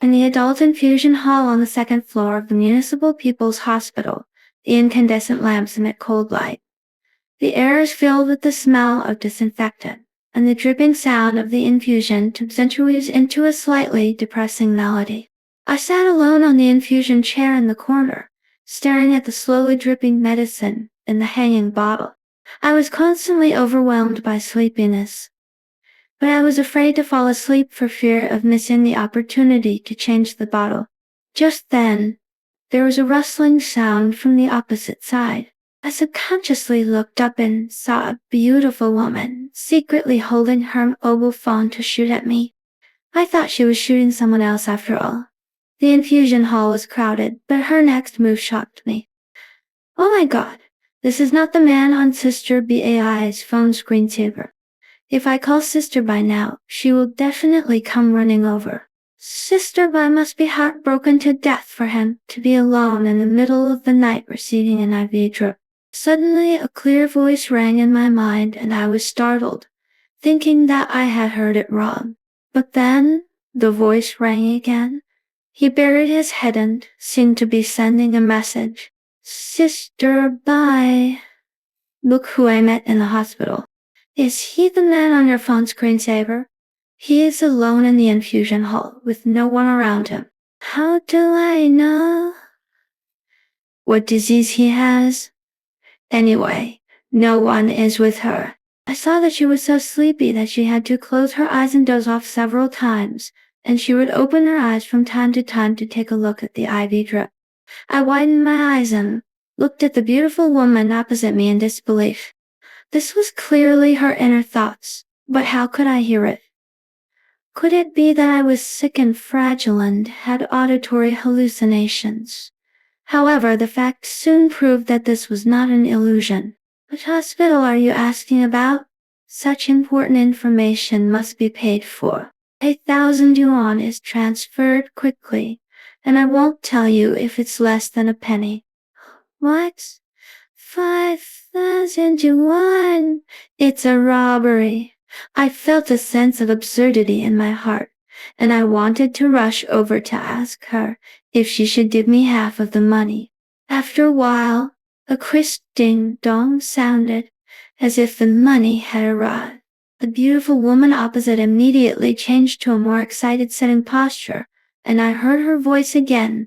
In the adult infusion hall on the second floor of the Municipal People's Hospital, the incandescent lamps emit cold light. The air is filled with the smell of disinfectant, and the dripping sound of the infusion tubes interweaves into a slightly depressing melody. I sat alone on the infusion chair in the corner, staring at the slowly dripping medicine in the hanging bottle. I was constantly overwhelmed by sleepiness, but I was afraid to fall asleep for fear of missing the opportunity to change the bottle. Just then, there was a rustling sound from the opposite side. I subconsciously looked up and saw a beautiful woman secretly holding her mobile phone to shoot at me. I thought she was shooting someone else after all. The infusion hall was crowded, but her next move shocked me. Oh my god, this is not the man on Sister BAI's phone screensaver. If I call Sister Bai now, she will definitely come running over. Sister Bai must be heartbroken to death for him to be alone in the middle of the night receiving an IV drip. Suddenly a clear voice rang in my mind and I was startled, thinking that I had heard it wrong. But then, the voice rang again. He buried his head and seemed to be sending a message. Sister Bai. Look who I met in the hospital. Is he the man on your phone screensaver? He is alone in the infusion hall with no one around him. How do I know what disease he has? Anyway, no one is with her. I saw that she was so sleepy that she had to close her eyes and doze off several times, and she would open her eyes from time to time to take a look at the IV drip. I widened my eyes and looked at the beautiful woman opposite me in disbelief. This was clearly her inner thoughts, but how could I hear it? Could it be that I was sick and fragile and had auditory hallucinations? However, the facts soon proved that this was not an illusion. Which hospital are you asking about? Such important information must be paid for. 8,000 yuan is transferred quickly, and I won't tell you if it's less than a penny. What? 5,000 yuan? It's a robbery. I felt a sense of absurdity in my heart, and I wanted to rush over to ask her if she should give me half of the money. After a while, a crisp ding-dong sounded, as if the money had arrived. The beautiful woman opposite immediately changed to a more excited sitting posture, and I heard her voice again.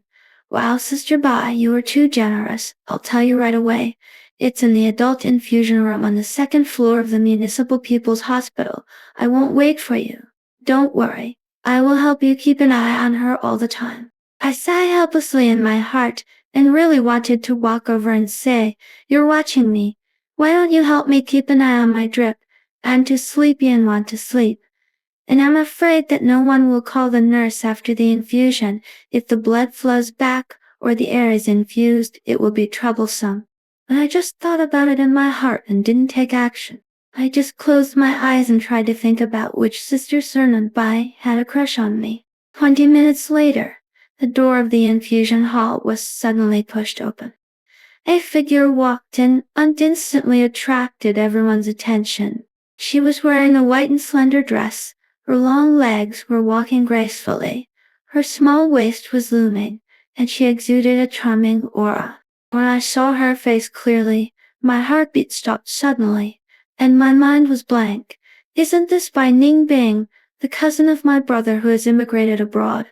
Wow, Sister Bai, you were too generous. I'll tell you right away. It's in the adult infusion room on the second floor of the Municipal People's Hospital. I won't wait for you. Don't worry. I will help you keep an eye on her all the time. I sighed helplessly in my heart and really wanted to walk over and say, You're watching me. Why don't you help me keep an eye on my drip? I'm too sleepy and want to sleep. And I'm afraid that no one will call the nurse after the infusion. If the blood flows back or the air is infused, it will be troublesome. But I just thought about it in my heart and didn't take action. I just closed my eyes and tried to think about which Sister Sernan Bai had a crush on me. 20 minutes later, the door of the infusion hall was suddenly pushed open. A figure walked in and instantly attracted everyone's attention. She was wearing a white and slender dress. Her long legs were walking gracefully. Her small waist was looming, and she exuded a charming aura. When I saw her face clearly, my heartbeat stopped suddenly, and my mind was blank. Isn't this Bai Ningbing, the cousin of my brother who has immigrated abroad?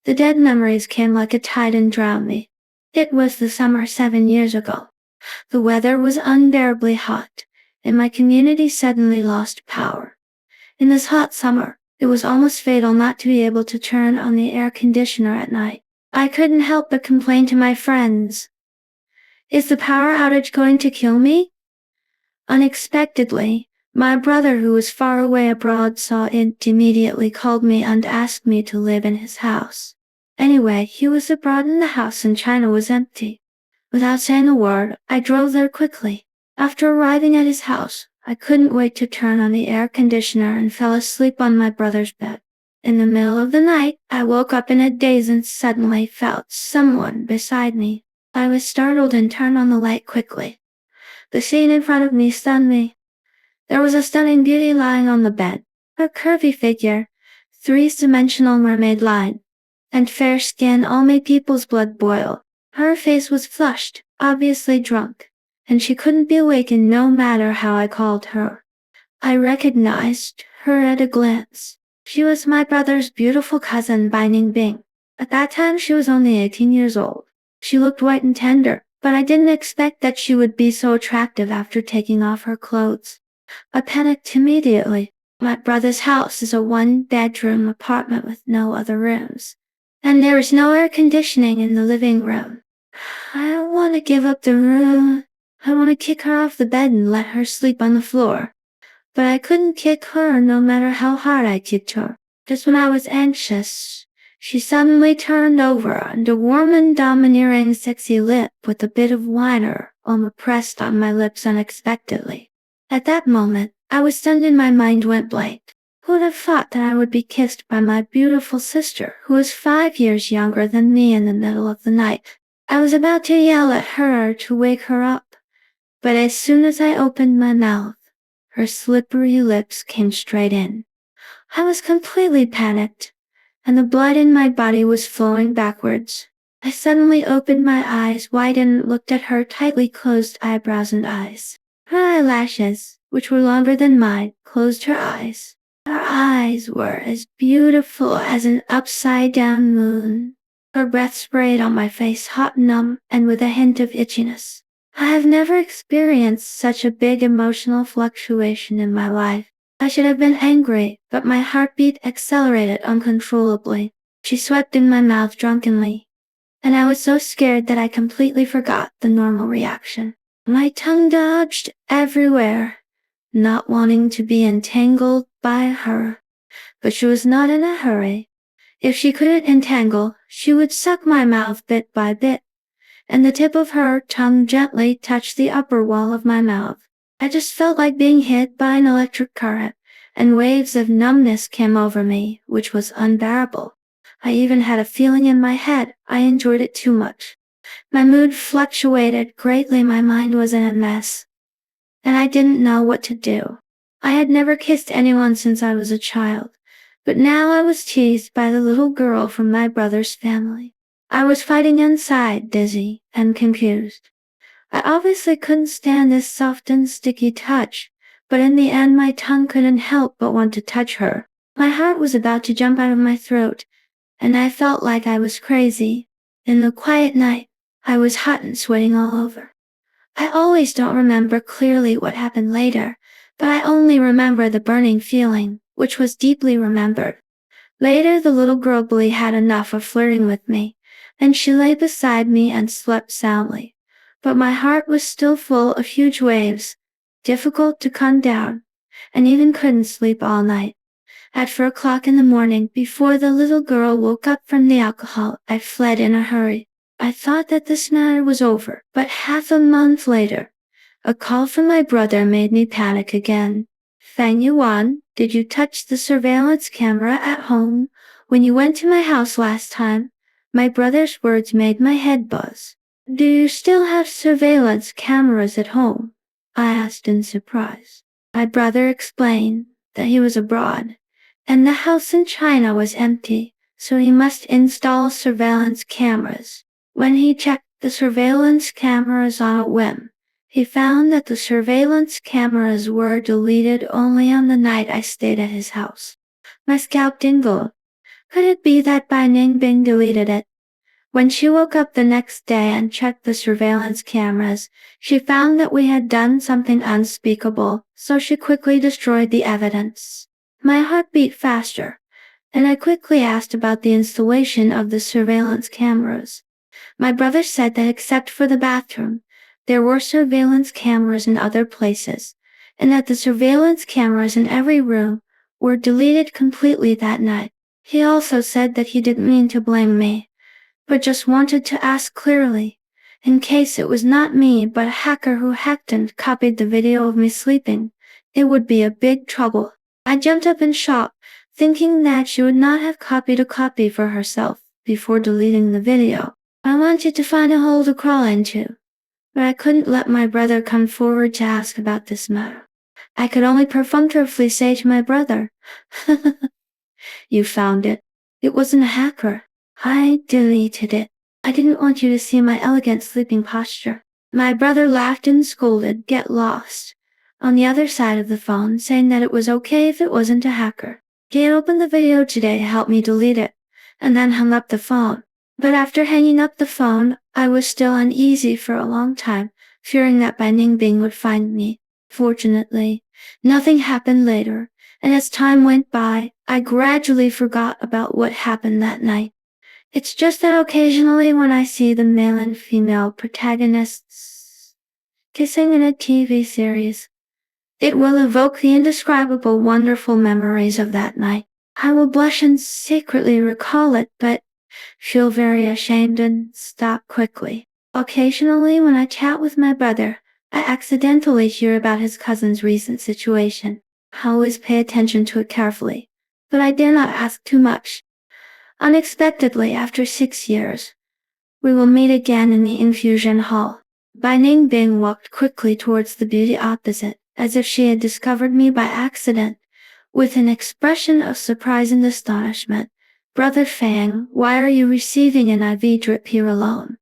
The dead memories came like a tide and drowned me. It was the summer 7 years ago. The weather was unbearably hot, and my community suddenly lost power. In this hot summer, it was almost fatal not to be able to turn on the air conditioner at night. I couldn't help but complain to my friends. Is the power outage going to kill me? Unexpectedly, my brother who was far away abroad saw it immediately called me and asked me to live in his house. Anyway, he was abroad and the house in China was empty. Without saying a word, I drove there quickly. After arriving at his house, I couldn't wait to turn on the air conditioner and fell asleep on my brother's bed. In the middle of the night, I woke up in a daze and suddenly felt someone beside me. I was startled and turned on the light quickly. The scene in front of me stunned me. There was a stunning beauty lying on the bed, a curvy figure, three-dimensional mermaid line. and fair skin all made people's blood boil. Her face was flushed, obviously drunk, and she couldn't be awakened no matter how I called her. I recognized her at a glance. She was my brother's beautiful cousin Bai Ningbing. At that time she was only 18 years old. She looked white and tender, but I didn't expect that she would be so attractive after taking off her clothes. I panicked immediately. My brother's house is a one-bedroom apartment with no other rooms, and there is no air conditioning in the living room. I don't want to give up the room. I want to kick her off the bed and let her sleep on the floor. But I couldn't kick her no matter how hard I kicked her. Just when I was anxious, she suddenly turned over and a warm and domineering sexy lip with a bit of whiner pressed on my lips unexpectedly. At that moment, I was stunned and my mind went blank. Who'd have thought that I would be kissed by my beautiful sister, who was 5 years younger than me, in the middle of the night? I was about to yell at her to wake her up, but as soon as I opened my mouth, her slippery lips came straight in. I was completely panicked, and the blood in my body was flowing backwards. I suddenly opened my eyes wide and looked at her tightly closed eyebrows and eyes. Her eyelashes, which were longer than mine, closed her eyes. Her eyes were as beautiful as an upside-down moon. Her breath sprayed on my face, hot, numb, and with a hint of itchiness. I have never experienced such a big emotional fluctuation in my life. I should have been angry, but my heartbeat accelerated uncontrollably. She swept in my mouth drunkenly, and I was so scared that I completely forgot the normal reaction. My tongue dodged everywhere, not wanting to be entangled by her. But she was not in a hurry. If she couldn't entangle, she would suck my mouth bit by bit, and the tip of her tongue gently touched the upper wall of my mouth. I just felt like being hit by an electric current, and waves of numbness came over me, which was unbearable. I even had a feeling in my head I enjoyed it too much. My mood fluctuated greatly, my mind was in a mess, and I didn't know what to do. I had never kissed anyone since I was a child, but now I was teased by the little girl from my brother's family. I was fighting inside, dizzy and confused. I obviously couldn't stand this soft and sticky touch, but in the end my tongue couldn't help but want to touch her. My heart was about to jump out of my throat, and I felt like I was crazy. In the quiet night, I was hot and sweating all over. I always don't remember clearly what happened later, but I only remember the burning feeling, which was deeply remembered. Later the little girl bully had enough of flirting with me, and she lay beside me and slept soundly. But my heart was still full of huge waves, difficult to calm down, and even couldn't sleep all night. At 4 o'clock in the morning, before the little girl woke up from the alcohol, I fled in a hurry. I thought that this matter was over, but half a month later, a call from my brother made me panic again. Fang Yuan, did you touch the surveillance camera at home when you went to my house last time? My brother's words made my head buzz. Do you still have surveillance cameras at home? I asked in surprise. My brother explained that he was abroad, and the house in China was empty, so he must install surveillance cameras. When he checked the surveillance cameras on a whim, he found that the surveillance cameras were deleted only on the night I stayed at his house. My scalp tingled. Could it be that Bai Ningbing deleted it? When she woke up the next day and checked the surveillance cameras, she found that we had done something unspeakable, so she quickly destroyed the evidence. My heart beat faster, and I quickly asked about the installation of the surveillance cameras. My brother said that except for the bathroom, there were surveillance cameras in other places, and that the surveillance cameras in every room were deleted completely that night. He also said that he didn't mean to blame me, but just wanted to ask clearly, in case it was not me but a hacker who hacked and copied the video of me sleeping. It would be a big trouble. I jumped up in shock, thinking that she would not have copied a copy for herself before deleting the video. I wanted to find a hole to crawl into, but I couldn't let my brother come forward to ask about this matter. I could only perfunctorily say to my brother, "You found it. It wasn't a hacker." I deleted it. I didn't want you to see my elegant sleeping posture. My brother laughed and scolded, "Get lost," on the other side of the phone, saying that it was okay if it wasn't a hacker. He had opened the video today to help me delete it, and then hung up the phone. But after hanging up the phone, I was still uneasy for a long time, fearing that Bai Ningbing would find me. Fortunately, nothing happened later, and as time went by, I gradually forgot about what happened that night. It's just that occasionally when I see the male and female protagonists kissing in a TV series, it will evoke the indescribable wonderful memories of that night. I will blush and secretly recall it, but feel very ashamed and stop quickly. Occasionally when I chat with my brother, I accidentally hear about his cousin's recent situation. I always pay attention to it carefully, but I dare not ask too much. Unexpectedly, after 6 years, we will meet again in the infusion hall. Bai Ningbing walked quickly towards the beauty opposite, as if she had discovered me by accident, with an expression of surprise and astonishment. "Brother Fang, why are you receiving an IV drip here alone?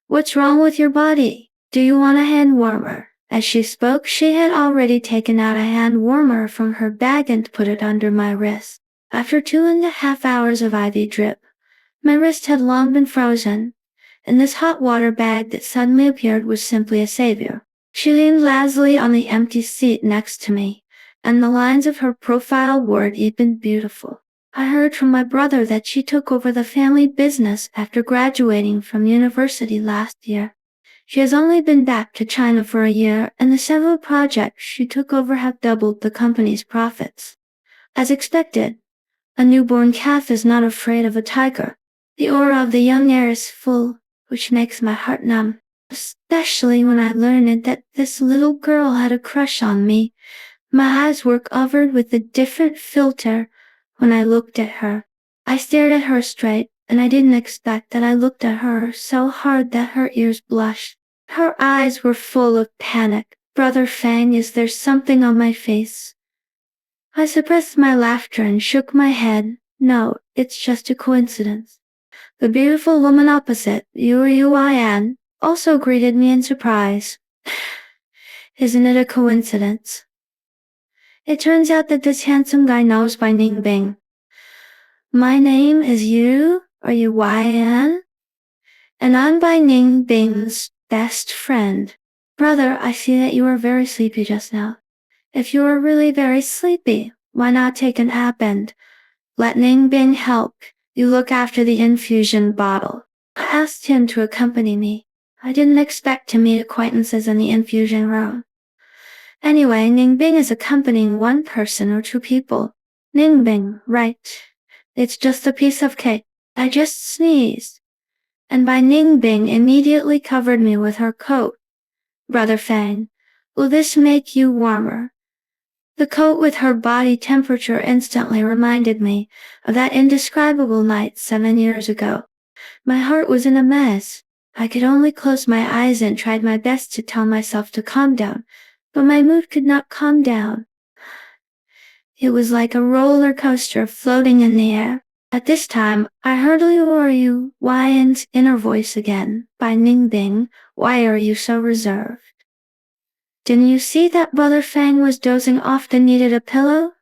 What's wrong with your body? Do you want a hand warmer?" As she spoke, she had already taken out a hand warmer from her bag and put it under my wrist. After 2.5 hours of IV drip, my wrist had long been frozen, and this hot water bag that suddenly appeared was simply a savior. She leaned lazily on the empty seat next to me, and the lines of her profile were even beautiful. I heard from my brother that she took over the family business after graduating from university last year. She has only been back to China for a year, and the several projects she took over have doubled the company's profits. As expected, a newborn calf is not afraid of a tiger. The aura of the young heir is full, which makes my heart numb, especially when I learned that this little girl had a crush on me. My eyes were covered with a different filter when I looked at her. I stared at her straight, and I didn't expect that I looked at her so hard that her ears blushed. Her eyes were full of panic. "Brother Fang, is there something on my face?" I suppressed my laughter and shook my head. "No, it's just a coincidence." The beautiful woman opposite, Yuan, also greeted me in surprise. "Isn't it a coincidence?" It turns out that this handsome guy knows Bai Ningbing. "My name is Yuan, and I'm Bai Ningbing's best friend." "Brother, I see that you are very sleepy just now. If you are really very sleepy, why not take an nap and let Ningbing help you look after the infusion bottle?" I asked him to accompany me. I didn't expect to meet acquaintances in the infusion room. Anyway, Ningbing is accompanying one person or two people. Ningbing, right. It's just a piece of cake. I just sneezed, and Bai Ningbing immediately covered me with her coat. "Brother Fang, will this make you warmer?" The coat with her body temperature instantly reminded me of that indescribable night 7 years ago. My heart was in a mess. I could only close my eyes and tried my best to tell myself to calm down, but my mood could not calm down. It was like a roller coaster floating in the air. At this time, I heard Liu Yan's inner voice again. "Bai Ningbing, why are you so reserved? Didn't you see that Brother Fang was dozing off and needed a pillow?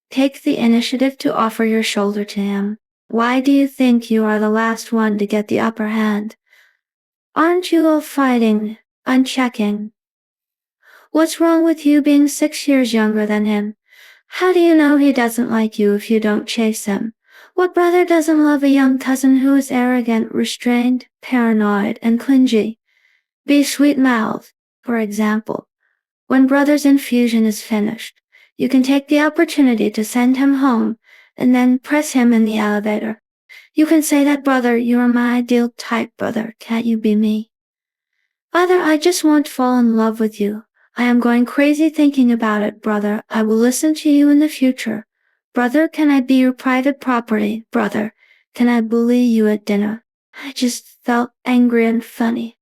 Take the initiative to offer your shoulder to him. Why do you think you are the last one to get the upper hand? Aren't you all fighting? I'm checking. What's wrong with you being 6 years younger than him? How do you know he doesn't like you if you don't chase him? What brother doesn't love a young cousin who is arrogant, restrained, paranoid, and clingy? Be sweet-mouthed, for example. When brother's infusion is finished, you can take the opportunity to send him home, and then press him in the elevator. You can say that, "Brother, you are my ideal type, brother, can't you be me? Brother, I just want to fall in love with you. I am going crazy thinking about it, brother. I will listen to you in the future. Brother, can I be your private property? Brother, can I bully you at dinner?" I just felt angry and funny.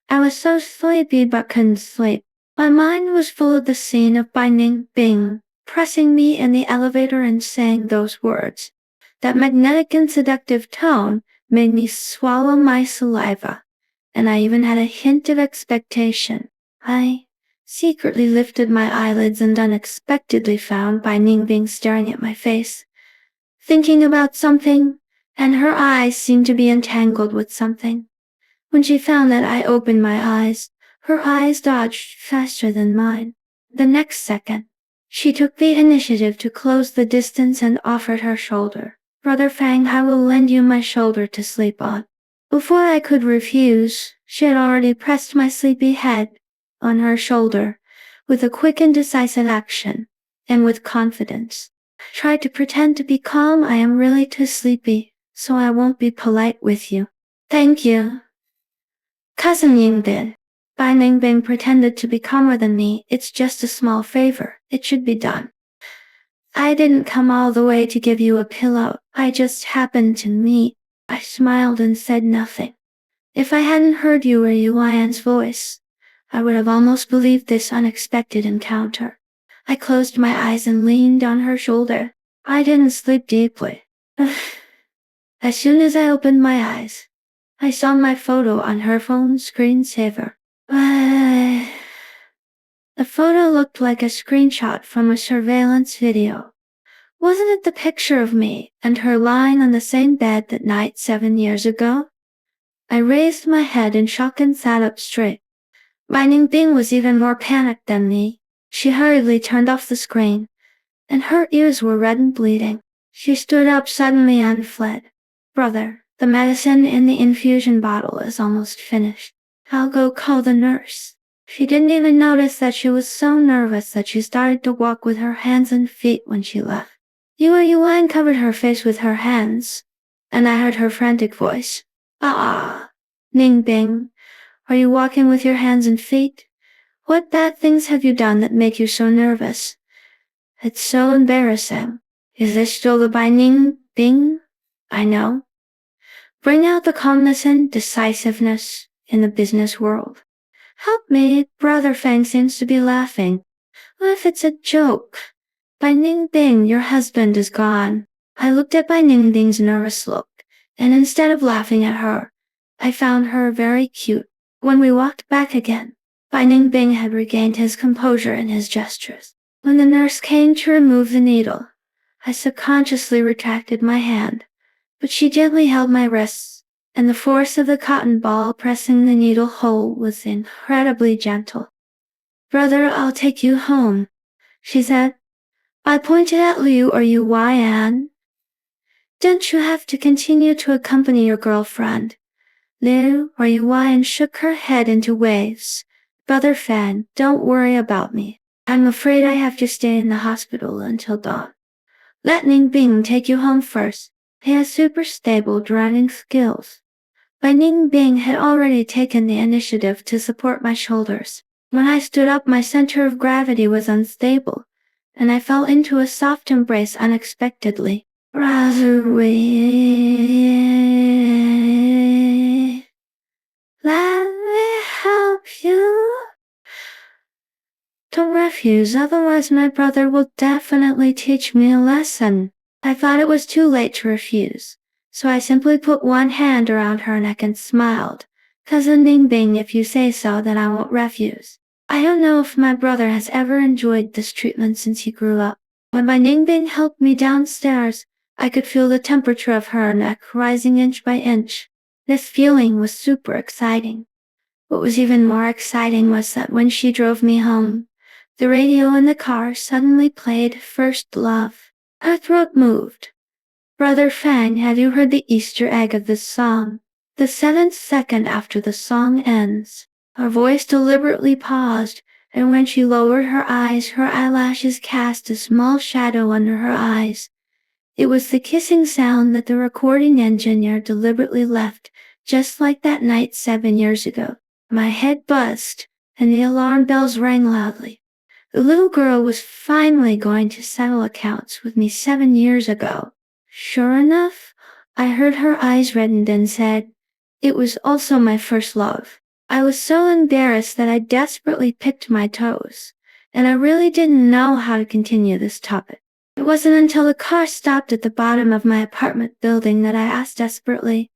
I was so sleepy but couldn't sleep. My mind was full of the scene of Bai Ningbing pressing me in the elevator and saying those words. That magnetic and seductive tone made me swallow my saliva, and I even had a hint of expectation. I secretly lifted my eyelids and unexpectedly found Bai Ningbing staring at my face, thinking about something, and her eyes seemed to be entangled with something. When she found that I opened my eyes, her eyes dodged faster than mine. The next second, she took the initiative to close the distance and offered her shoulder. Brother Fang, I will lend you my shoulder to sleep on. Before I could refuse, she had already pressed my sleepy head on her shoulder with a quick and decisive action, and with confidence. I tried to pretend to be calm. I am really too sleepy, so I won't be polite with you. Thank you, Cousin Yingbin. Bai Ningbing pretended to be calmer than me. It's just a small favor. It should be done. I didn't come all the way to give you a pillow. I just happened to meet. I smiled and said nothing. If I hadn't heard Yu Yuan's voice, I would have almost believed this unexpected encounter. I closed my eyes and leaned on her shoulder. I didn't sleep deeply. As soon as I opened my eyes, I saw my photo on her phone's screensaver. The photo looked like a screenshot from a surveillance video. Wasn't it the picture of me and her lying on the same bed that night 7 years ago? I raised my head in shock and sat up straight. Bai Ningbing was even more panicked than me. She hurriedly turned off the screen, and her ears were red and bleeding. She stood up suddenly and fled. Brother, the medicine in the infusion bottle is almost finished. I'll go call the nurse. She didn't even notice that she was so nervous that she started to walk with her hands and feet when she left. Yu Yuan covered her face with her hands, and I heard her frantic voice. Ningbing, are you walking with your hands and feet? What bad things have you done that make you so nervous? It's so embarrassing. Is this still the Bai Ningbing I know? Bring out the calmness and decisiveness in the business world. Help me, Brother Fang seems to be laughing. What if it's a joke? Bai Ningbing, your husband is gone. I looked at Bai Ningbing's nervous look, and instead of laughing at her, I found her very cute. When we walked back again, Bai Ningbing had regained his composure in his gestures. When the nurse came to remove the needle, I subconsciously retracted my hand, but she gently held my wrists, and the force of the cotton ball pressing the needle hole was incredibly gentle. Brother, I'll take you home, she said. I pointed at Liu Yuan. Don't you have to continue to accompany your girlfriend? Liu Yuan shook her head into waves. Brother Fan, don't worry about me. I'm afraid I have to stay in the hospital until dawn. Let Ningbing take you home first. He has super stable driving skills. Bai Ningbing had already taken the initiative to support my shoulders. When I stood up, my center of gravity was unstable, and I fell into a soft embrace unexpectedly. Rather wait. Let me help you. Don't refuse, otherwise my brother will definitely teach me a lesson. I thought it was too late to refuse, so I simply put one hand around her neck and smiled. Cousin Ningbing, if you say so, then I won't refuse. I don't know if my brother has ever enjoyed this treatment since he grew up. When my Ningbing helped me downstairs, I could feel the temperature of her neck rising inch by inch. This feeling was super exciting. What was even more exciting was that when she drove me home, the radio in the car suddenly played First Love. Her throat moved. Brother Fang, have you heard the Easter egg of this song? The 7th second after the song ends, her voice deliberately paused, and when she lowered her eyes, her eyelashes cast a small shadow under her eyes. It was the kissing sound that the recording engineer deliberately left, just like that night 7 years ago. My head buzzed, and the alarm bells rang loudly. The little girl was finally going to settle accounts with me 7 years ago. Sure enough, I heard her eyes reddened and said, it was also my first love. I was so embarrassed that I desperately picked my toes, and I really didn't know how to continue this topic. It wasn't until the car stopped at the bottom of my apartment building that I asked desperately,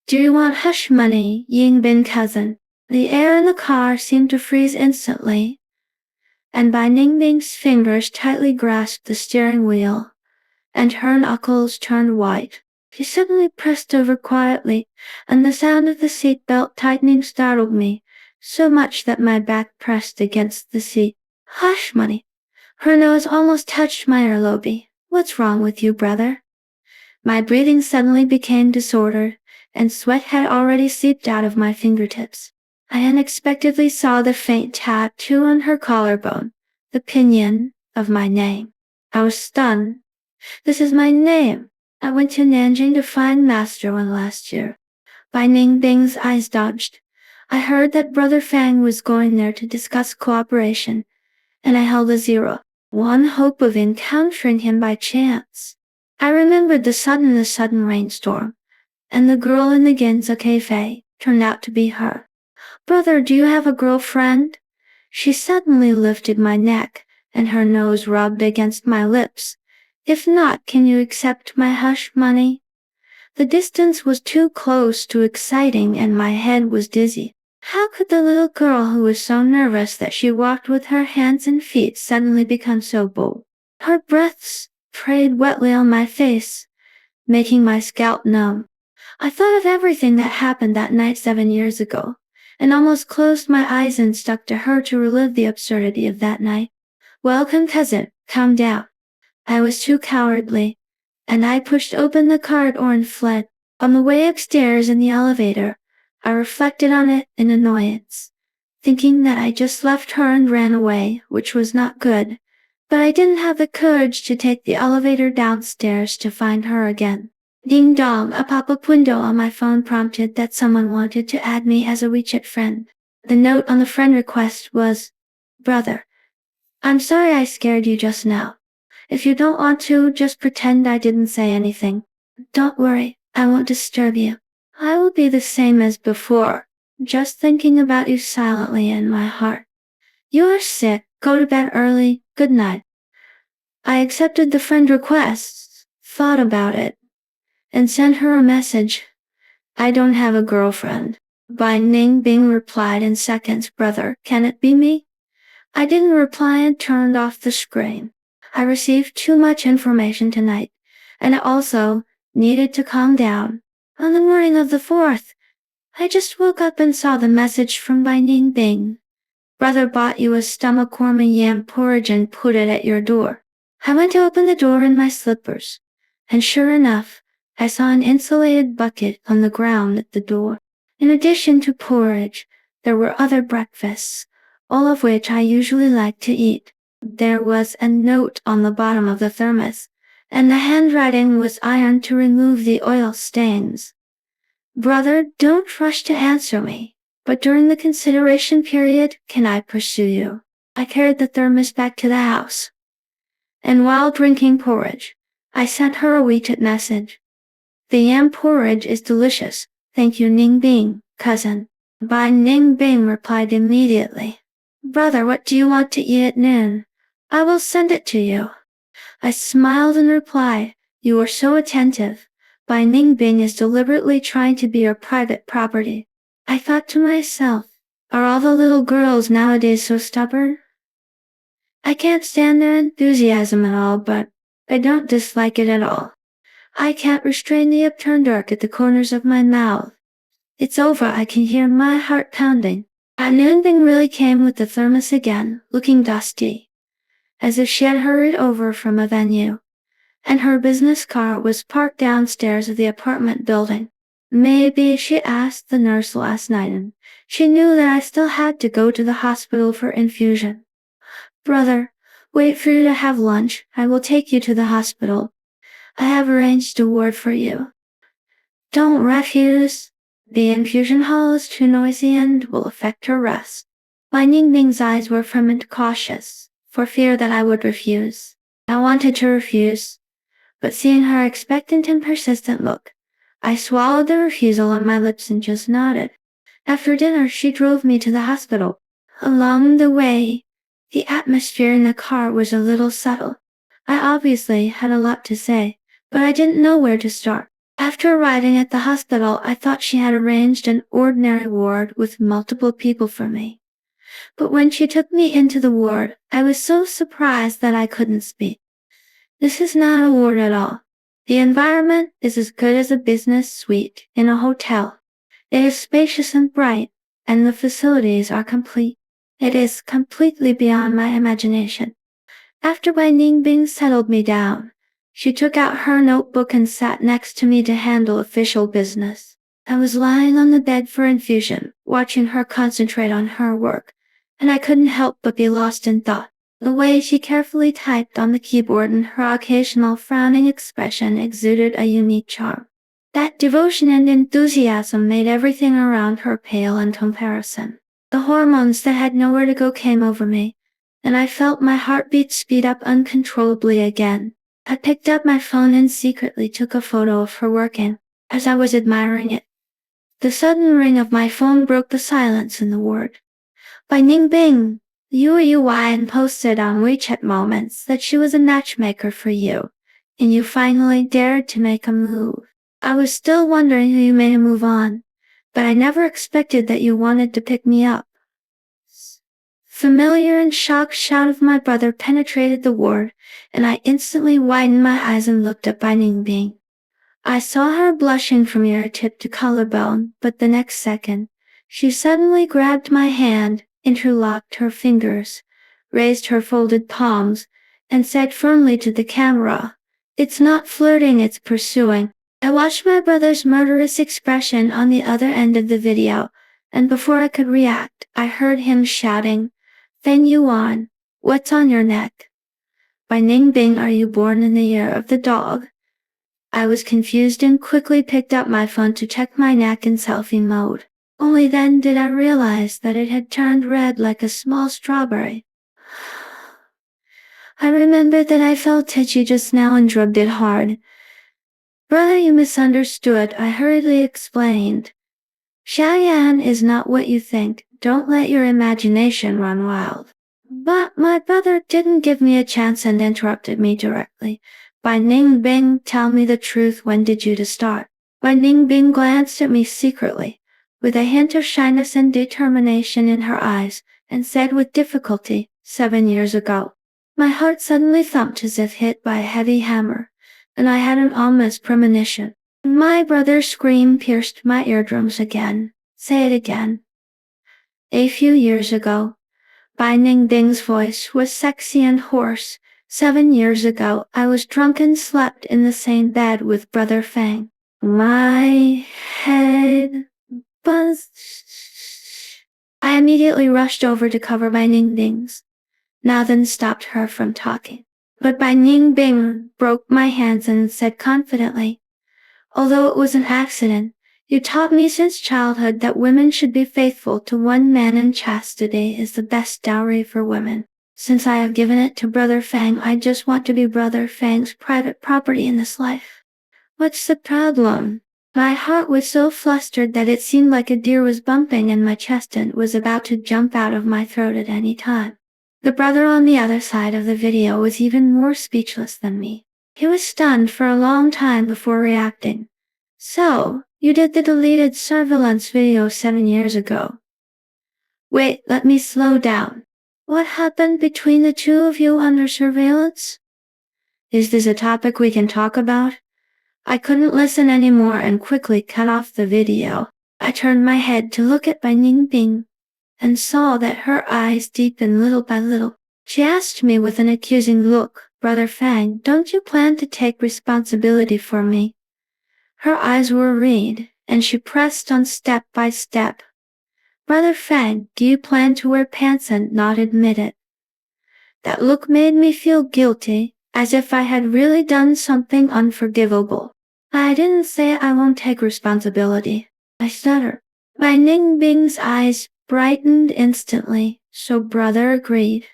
"Do you want hush money, Yingbin cousin?" The air in the car seemed to freeze instantly, and Bai Ningbing's fingers tightly grasped the steering wheel, and her knuckles turned white. She suddenly pressed over quietly, and the sound of the seatbelt tightening startled me, so much that my back pressed against the seat. "Hush money." Her nose almost touched my earlobe. "What's wrong with you, brother?" My breathing suddenly became disordered, and sweat had already seeped out of my fingertips. I unexpectedly saw the faint tattoo on her collarbone, the pinyin of my name. I was stunned. "This is my name. I went to Nanjing to find Master Wen last year." Bai Ningbing's eyes dodged. "I heard that Brother Fang was going there to discuss cooperation, and I held a 0-1 hope of encountering him by chance." I remembered the sudden rainstorm, and the girl in the Ginza cafe turned out to be her. "Brother, do you have a girlfriend?" She suddenly lifted my neck, and her nose rubbed against my lips. "If not, can you accept my hush money?" The distance was too close to exciting, and my head was dizzy. How could the little girl who was so nervous that she walked with her hands and feet suddenly become so bold? Her breaths prayed wetly on my face, making my scalp numb. I thought of everything that happened that night 7 years ago, and almost closed my eyes and stuck to her to relive the absurdity of that night. "Welcome, cousin, calm down." I was too cowardly, and I pushed open the car door and fled. On the way upstairs in the elevator, I reflected on it in annoyance, thinking that I just left her and ran away, which was not good. But I didn't have the courage to take the elevator downstairs to find her again. Ding dong, a pop-up window on my phone prompted that someone wanted to add me as a WeChat friend. The note on the friend request was, "Brother, I'm sorry I scared you just now. If you don't want to, just pretend I didn't say anything. Don't worry, I won't disturb you. I will be the same as before, just thinking about you silently in my heart. You are sick, go to bed early, good night." I accepted the friend request, thought about it, and sent her a message. "I don't have a girlfriend." Bai Ningbing replied in seconds, "Brother, can it be me?" I didn't reply and turned off the screen. I received too much information tonight, and I also needed to calm down. On the morning of the 4th, I just woke up and saw the message from Bai Ningbing. "Brother bought you a stomach-warming yam porridge and put it at your door." I went to open the door in my slippers, and sure enough, I saw an insulated bucket on the ground at the door. In addition to porridge, there were other breakfasts, all of which I usually like to eat. There was a note on the bottom of the thermos, and the handwriting was ironed to remove the oil stains. "Brother, don't rush to answer me, but during the consideration period, can I pursue you?" I carried the thermos back to the house, and while drinking porridge, I sent her a WeChat message. "The yam porridge is delicious, thank you, Ningbing, cousin." Bai Ningbing replied immediately, "Brother, what do you want to eat at noon? I will send it to you." I smiled in reply, "You are so attentive. Bai Ningbing is deliberately trying to be your private property." I thought to myself, are all the little girls nowadays so stubborn? I can't stand their enthusiasm at all, but I don't dislike it at all. I can't restrain the upturned arc at the corners of my mouth. It's over, I can hear my heart pounding. Ningbing really came with the thermos again, looking dusty, as if she had hurried over from a venue, and her business car was parked downstairs of the apartment building. Maybe she asked the nurse last night and she knew that I still had to go to the hospital for infusion. "Brother, wait for you to have lunch, I will take you to the hospital. I have arranged a ward for you." "Don't refuse. The infusion hall is too noisy and will affect her rest." My Ningbing's eyes were firm and cautious, for fear that I would refuse. I wanted to refuse, but seeing her expectant and persistent look, I swallowed the refusal on my lips and just nodded. After dinner, she drove me to the hospital. Along the way, the atmosphere in the car was a little subtle. I obviously had a lot to say, but I didn't know where to start. After arriving at the hospital, I thought she had arranged an ordinary ward with multiple people for me. But when she took me into the ward, I was so surprised that I couldn't speak. This is not a ward at all. The environment is as good as a business suite in a hotel. It is spacious and bright, and the facilities are complete. It is completely beyond my imagination. After Bai Ningbing settled me down, she took out her notebook and sat next to me to handle official business. I was lying on the bed for infusion, watching her concentrate on her work, and I couldn't help but be lost in thought. The way she carefully typed on the keyboard and her occasional frowning expression exuded a unique charm. That devotion and enthusiasm made everything around her pale in comparison. The hormones that had nowhere to go came over me, and I felt my heartbeat speed up uncontrollably again. I picked up my phone and secretly took a photo of her working. As I was admiring it, the sudden ring of my phone broke the silence in the ward. Bai Ningbing, Yuan posted on WeChat Moments that she was a matchmaker for you, and you finally dared to make a move. I was still wondering who you made a move on, but I never expected that you wanted to pick me up. Familiar and shocked shout of my brother penetrated the ward, and I instantly widened my eyes and looked at Bai Ningbing. I saw her blushing from ear tip to collarbone, but the next second, she suddenly grabbed my hand, interlocked her fingers, raised her folded palms, and said firmly to the camera, "It's not flirting, it's pursuing." I watched my brother's murderous expression on the other end of the video, and before I could react, I heard him shouting, "Feng Yuan, what's on your neck? Bai Ningbing, are you born in the year of the dog?" I was confused and quickly picked up my phone to check my neck in selfie mode. Only then did I realize that it had turned red like a small strawberry. I remembered that I felt touchy just now and rubbed it hard. "Brother, you misunderstood," I hurriedly explained. "Xiaoyan is not what you think. Don't let your imagination run wild." But my brother didn't give me a chance and interrupted me directly. "Bai Ningbing, tell me the truth, when did you start?" Bai Ningbing glanced at me secretly, with a hint of shyness and determination in her eyes, and said with difficulty, 7 years ago. My heart suddenly thumped as if hit by a heavy hammer, and I had an ominous premonition. My brother's scream pierced my eardrums again. "Say it again." "A few years ago." Bai Ningbing's voice was sexy and hoarse. 7 years ago, I was drunk and slept in the same bed with Brother Feng. My head buzzed. I immediately rushed over to cover Bai Ningbing's. Nothing stopped her from talking. But Bai Ningbing broke my hands and said confidently, "Although it was an accident, you taught me since childhood that women should be faithful to one man, and chastity is the best dowry for women. Since I have given it to Brother Feng, I just want to be Brother Feng's private property in this life." What's the problem? My heart was so flustered that it seemed like a deer was bumping in my chest and was about to jump out of my throat at any time. The brother on the other side of the video was even more speechless than me. He was stunned for a long time before reacting. "So, you did the deleted surveillance video 7 years ago." Wait, let me slow down. What happened between the two of you under surveillance? Is this a topic we can talk about? I couldn't listen anymore and quickly cut off the video. I turned my head to look at Bai Ningbing, and saw that her eyes deepened little by little. She asked me with an accusing look, "Brother Feng, don't you plan to take responsibility for me?" Her eyes were red, and she pressed on step by step. "Brother Feng, do you plan to wear pants and not admit it?" That look made me feel guilty, as if I had really done something unforgivable. "I didn't say I won't take responsibility," I stuttered. Bai Ningbing's eyes brightened instantly, "So brother agreed."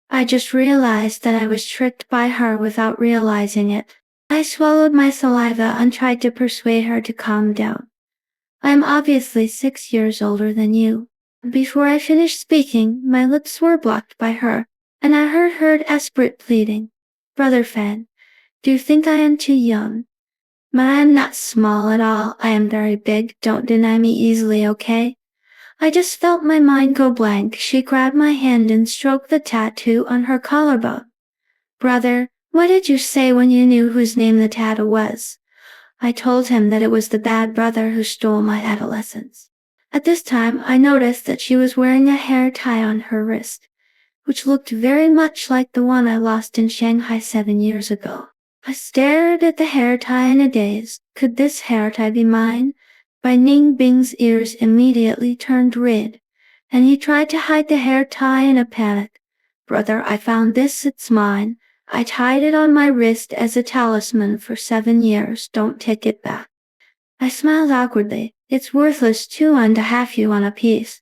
I just realized that I was tricked by her without realizing it. I swallowed my saliva and tried to persuade her to calm down. "I am obviously 6 years older than you." Before I finished speaking, my lips were blocked by her, and I heard her desperate pleading. Brother Fan, do you think I am too young? But I am not small at all. I am very big. Don't deny me easily, okay? I just felt my mind go blank. She grabbed my hand and stroked the tattoo on her collarbone. Brother, what did you say when you knew whose name the tattoo was? I told him that it was the bad brother who stole my adolescence. At this time, I noticed that she was wearing a hair tie on her wrist, which looked very much like the one I lost in Shanghai 7 years ago. I stared at the hair tie in a daze. Could this hair tie be mine? Bai Ningbing's ears immediately turned red, and he tried to hide the hair tie in a panic. Brother, I found this, it's mine. I tied it on my wrist as a talisman for 7 years. Don't take it back. I smiled awkwardly. It's worthless 2.5 yuan apiece.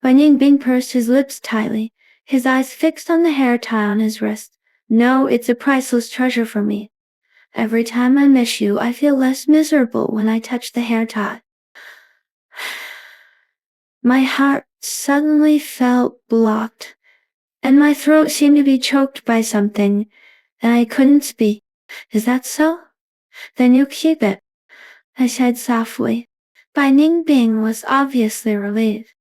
Bai Ningbing pursed his lips tightly, his eyes fixed on the hair tie on his wrist. No, it's a priceless treasure for me. Every time I miss you, I feel less miserable when I touch the hair tie. My heart suddenly felt blocked, and my throat seemed to be choked by something, and I couldn't speak. Is that so? Then you keep it, I said softly. Bai Ningbing was obviously relieved.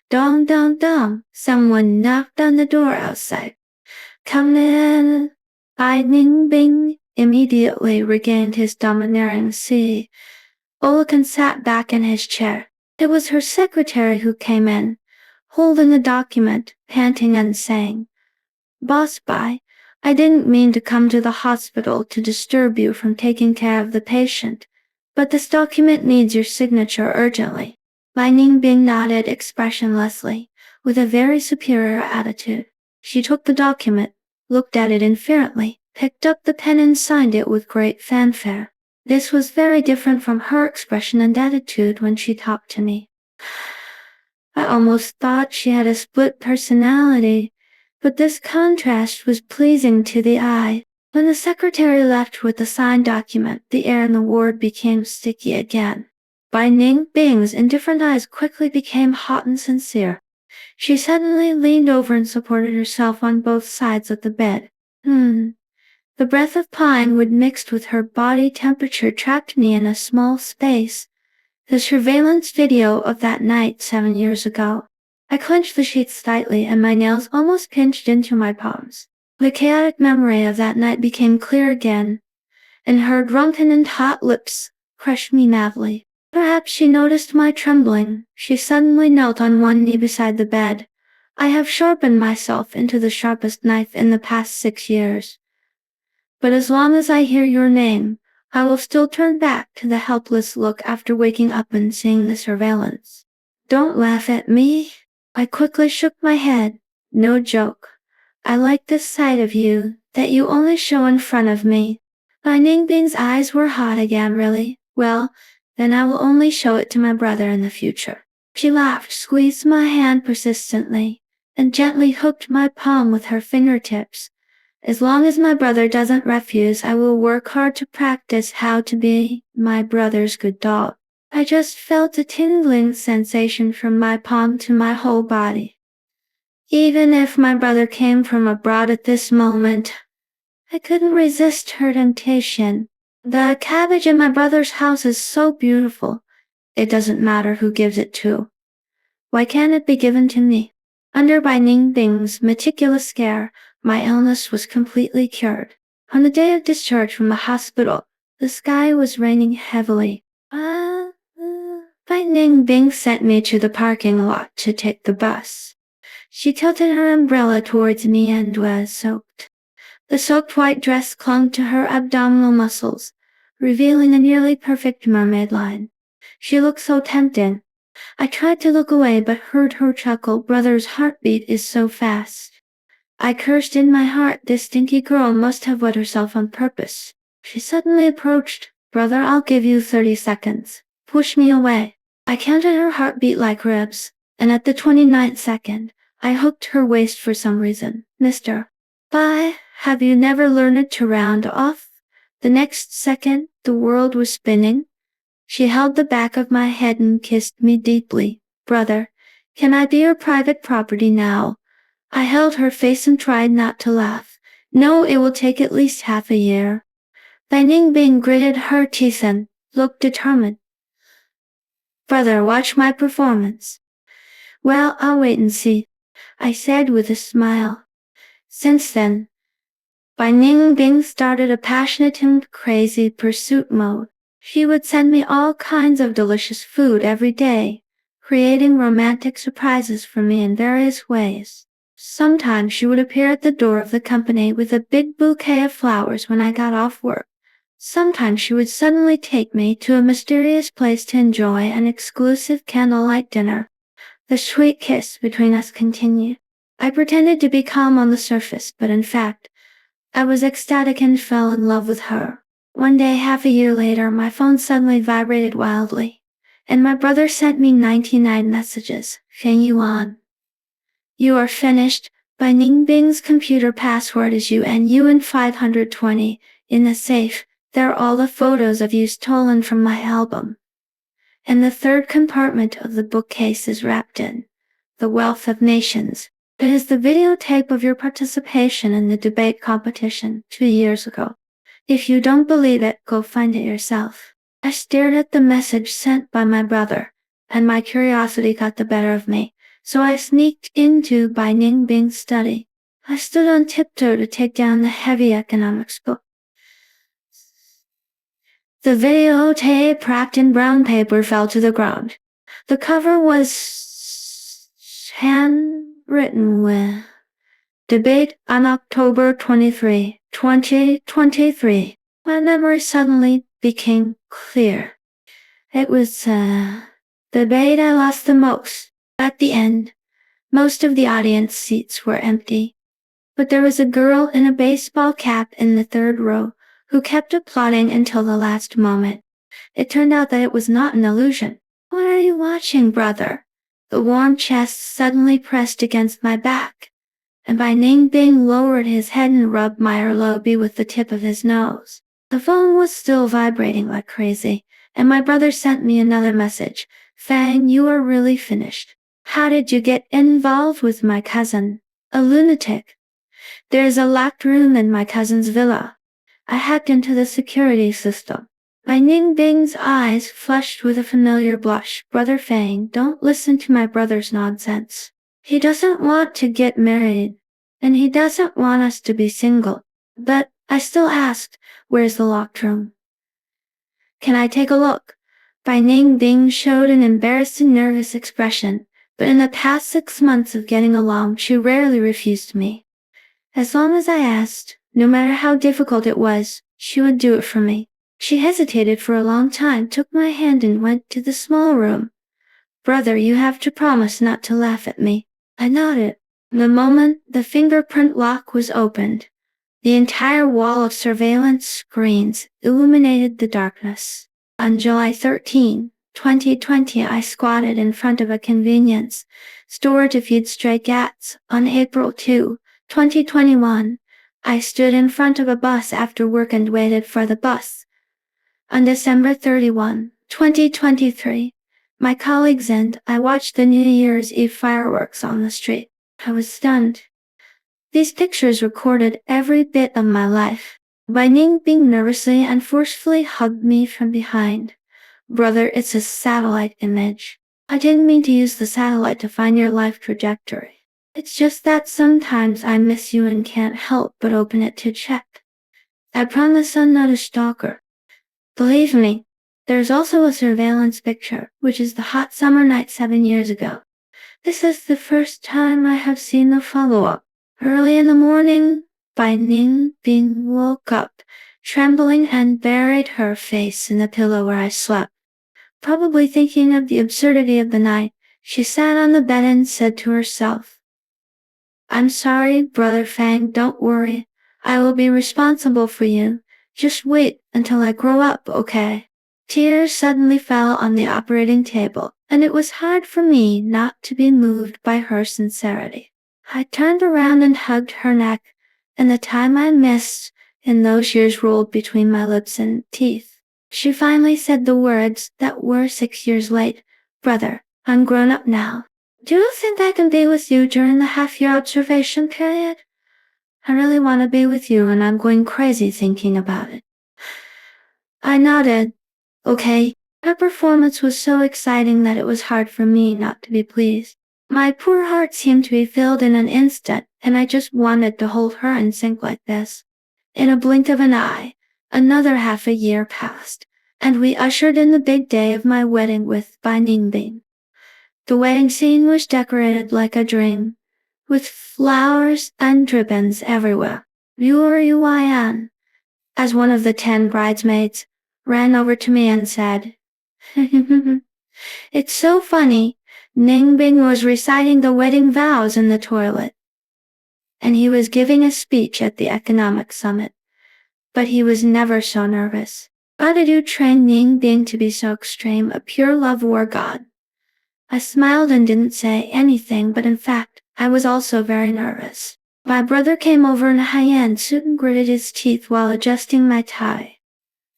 Dong dong dong, someone knocked on the door outside. Come in. Bai Ningbing immediately regained his domineering sea. Olakan sat back in his chair. It was her secretary who came in, holding a document, panting and saying, Boss Bai, I didn't mean to come to the hospital to disturb you from taking care of the patient, but this document needs your signature urgently. Bai Ningbing nodded expressionlessly, with a very superior attitude. She took the document, looked at it indifferently, picked up the pen and signed it with great fanfare. This was very different from her expression and attitude when she talked to me. I almost thought she had a split personality, but this contrast was pleasing to the eye. When the secretary left with the signed document, the air in the ward became sticky again. Bai Ningbing's indifferent eyes quickly became hot and sincere. She suddenly leaned over and supported herself on both sides of the bed. The breath of pine wood mixed with her body temperature trapped me in a small space. The surveillance video of that night 7 years ago. I clenched the sheets tightly and my nails almost pinched into my palms. The chaotic memory of that night became clear again, and her drunken and hot lips crushed me madly. Perhaps she noticed my trembling. She suddenly knelt on one knee beside the bed. I have sharpened myself into the sharpest knife in the past 6 years. But as long as I hear your name, I will still turn back to the helpless look after waking up and seeing the surveillance. Don't laugh at me. I quickly shook my head. No joke. I like this side of you that you only show in front of me. Bai Ningbing's eyes were hot again. Really? Well, then I will only show it to my brother in the future. She laughed, squeezed my hand persistently, and gently hooked my palm with her fingertips. As long as my brother doesn't refuse, I will work hard to practice how to be my brother's good dog. I just felt a tingling sensation from my palm to my whole body. Even if my brother came from abroad at this moment, I couldn't resist her temptation. The cabbage in my brother's house is so beautiful. It doesn't matter who gives it to. Why can't it be given to me? Under Bai Ningbing's meticulous care, my illness was completely cured. On the day of discharge from the hospital, the sky was raining heavily. Bai Ningbing sent me to the parking lot to take the bus. She tilted her umbrella towards me and was soaked. The soaked white dress clung to her abdominal muscles, revealing a nearly perfect mermaid line. She looked so tempting. I tried to look away but heard her chuckle. Brother's heartbeat is so fast. I cursed in my heart. This stinky girl must have wet herself on purpose. She suddenly approached. Brother, I'll give you 30 seconds. Push me away. I counted her heartbeat like ribs, and at the 29th second, I hooked her waist for some reason. Mr. Bai, have you never learned to round off? The next second, the world was spinning. She held the back of my head and kissed me deeply. Brother, can I be your private property now? I held her face and tried not to laugh. No, it will take at least half a year. Bai Ningbing gritted her teeth and looked determined. Brother, watch my performance. Well, I'll wait and see, I said with a smile. Since then, Bai Ningbing started a passionate and crazy pursuit mode. She would send me all kinds of delicious food every day, creating romantic surprises for me in various ways. Sometimes she would appear at the door of the company with a big bouquet of flowers when I got off work. Sometimes she would suddenly take me to a mysterious place to enjoy an exclusive candlelight dinner. The sweet kiss between us continued. I pretended to be calm on the surface, but in fact, I was ecstatic and fell in love with her. One day, half a year later, my phone suddenly vibrated wildly, and my brother sent me 99 messages. Feng Yuan. You are finished. Bai Ningbing's computer password is UN 520. In the safe, there are all the photos of you stolen from my album. And the third compartment of the bookcase is wrapped in the wealth of nations. It is the videotape of your participation in the debate competition 2 years ago. If you don't believe it, go find it yourself. I stared at the message sent by my brother, and my curiosity got the better of me, so I sneaked into Bai Ningbing's study. I stood on tiptoe to take down the heavy economics book. The videotape wrapped in brown paper fell to the ground. The cover was handwritten with Debate on October 23, 2023. My memory suddenly became clear. It was the debate I lost the most. At the end, most of the audience seats were empty. But there was a girl in a baseball cap in the third row who kept applauding until the last moment. It turned out that it was not an illusion. What are you watching, brother? The warm chest suddenly pressed against my back, and Bai Ningbing lowered his head and rubbed my earlobe with the tip of his nose. The phone was still vibrating like crazy, and my brother sent me another message. Fang, you are really finished. How did you get involved with my cousin? A lunatic. There's a locked room in my cousin's villa. I hacked into the security system. Bai Ningbing's eyes flushed with a familiar blush. Brother Fang, don't listen to my brother's nonsense. He doesn't want to get married, and he doesn't want us to be single. But I still asked, where's the locked room? Can I take a look? Bai Ningbing showed an embarrassed and nervous expression, but in the past 6 months of getting along, she rarely refused me. As long as I asked, no matter how difficult it was, she would do it for me. She hesitated for a long time, took my hand and went to the small room. Brother, you have to promise not to laugh at me. I nodded. The moment the fingerprint lock was opened, the entire wall of surveillance screens illuminated the darkness. On July 13, 2020, I squatted in front of a convenience store to feed stray cats. On April 2, 2021, I stood in front of a bus after work and waited for the bus. On December 31, 2023, my colleagues and I watched the New Year's Eve fireworks on the street. I was stunned. These pictures recorded every bit of my life. Bai Ningbing nervously and forcefully hugged me from behind. Brother, it's a satellite image. I didn't mean to use the satellite to find your life trajectory. It's just that sometimes I miss you and can't help but open it to check. I promise I'm not a stalker. Believe me, there's also a surveillance picture, which is the hot summer night 7 years ago. This is the first time I have seen the follow-up. Early in the morning, Bai Ningbing woke up, trembling, and buried her face in the pillow where I slept. Probably thinking of the absurdity of the night, she sat on the bed and said to herself, I'm sorry, Brother Fang, don't worry. I will be responsible for you. Just wait until I grow up, okay? Tears suddenly fell on the operating table, and it was hard for me not to be moved by her sincerity. I turned around and hugged her neck, and the time I missed in those years rolled between my lips and teeth. She finally said the words that were 6 years late. Brother, I'm grown up now. Do you think I can be with you during the half-year observation period? I really want to be with you and I'm going crazy thinking about it. I nodded. Okay. Her performance was so exciting that it was hard for me not to be pleased. My poor heart seemed to be filled in an instant, and I just wanted to hold her and sink like this. In a blink of an eye, another half a year passed, and we ushered in the big day of my wedding with Bai Ningbing. The wedding scene was decorated like a dream, with flowers and ribbons everywhere. Liu Yuan, as one of the 10 bridesmaids, ran over to me and said, "It's so funny. Ningbing was reciting the wedding vows in the toilet. And he was giving a speech at the economic summit. But he was never so nervous. How did you train Ningbing to be so extreme, a pure love war god?" I smiled and didn't say anything, but in fact, I was also very nervous. My brother came over in a high-end suit and gritted his teeth while adjusting my tie.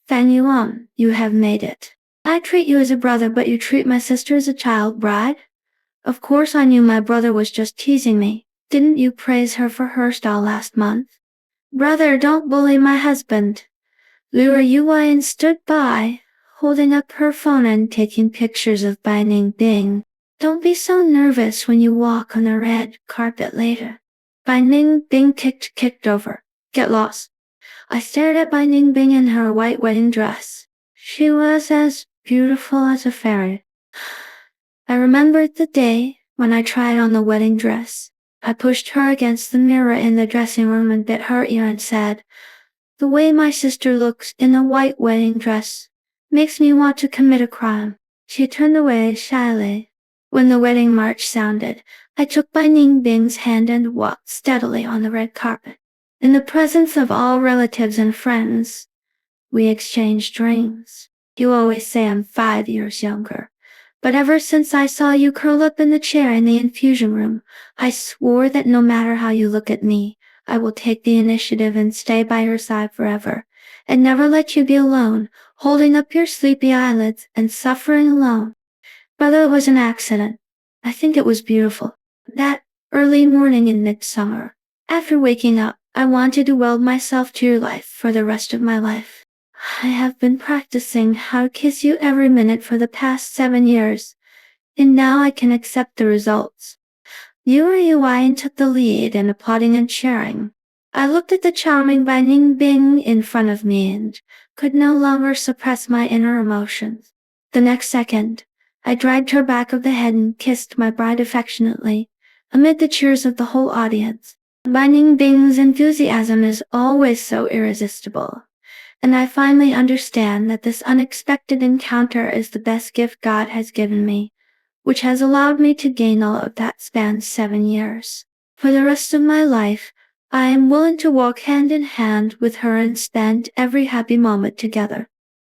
"Fan Yuan, you have made it. I treat you as a brother, but you treat my sister as a child bride?" Of course I knew my brother was just teasing me. "Didn't you praise her for her style last month?" "Brother, don't bully my husband." Liu Yuan stood by, holding up her phone and taking pictures of Bai Ningbing. "Don't be so nervous when you walk on the red carpet later." Bai Ningbing kicked over. "Get lost." I stared at Bai Ningbing in her white wedding dress. She was as beautiful as a fairy. I remembered the day when I tried on the wedding dress. I pushed her against the mirror in the dressing room and bit her ear and said, "The way my sister looks in a white wedding dress makes me want to commit a crime." She turned away shyly. When the wedding march sounded, I took Bai Ningbing's hand and walked steadily on the red carpet. In the presence of all relatives and friends, we exchanged rings. "You always say I'm 5 years younger. But ever since I saw you curl up in the chair in the infusion room, I swore that no matter how you look at me, I will take the initiative and stay by your side forever, and never let you be alone, holding up your sleepy eyelids and suffering alone." Whether it was an accident, I think it was beautiful. That early morning in midsummer, after waking up, I wanted to weld myself to your life for the rest of my life. I have been practicing how to kiss you every minute for the past 7 years, and now I can accept the results. Liu Yuan took the lead in applauding and cheering. I looked at the charming Bai Ningbing in front of me and could no longer suppress my inner emotions. The next second, I dragged her back of the head and kissed my bride affectionately, amid the cheers of the whole audience. Bai Ningbing's enthusiasm is always so irresistible. And I finally understand that this unexpected encounter is the best gift God has given me, which has allowed me to gain all of that spans 7 years. For the rest of my life, I am willing to walk hand in hand with her and spend every happy moment together.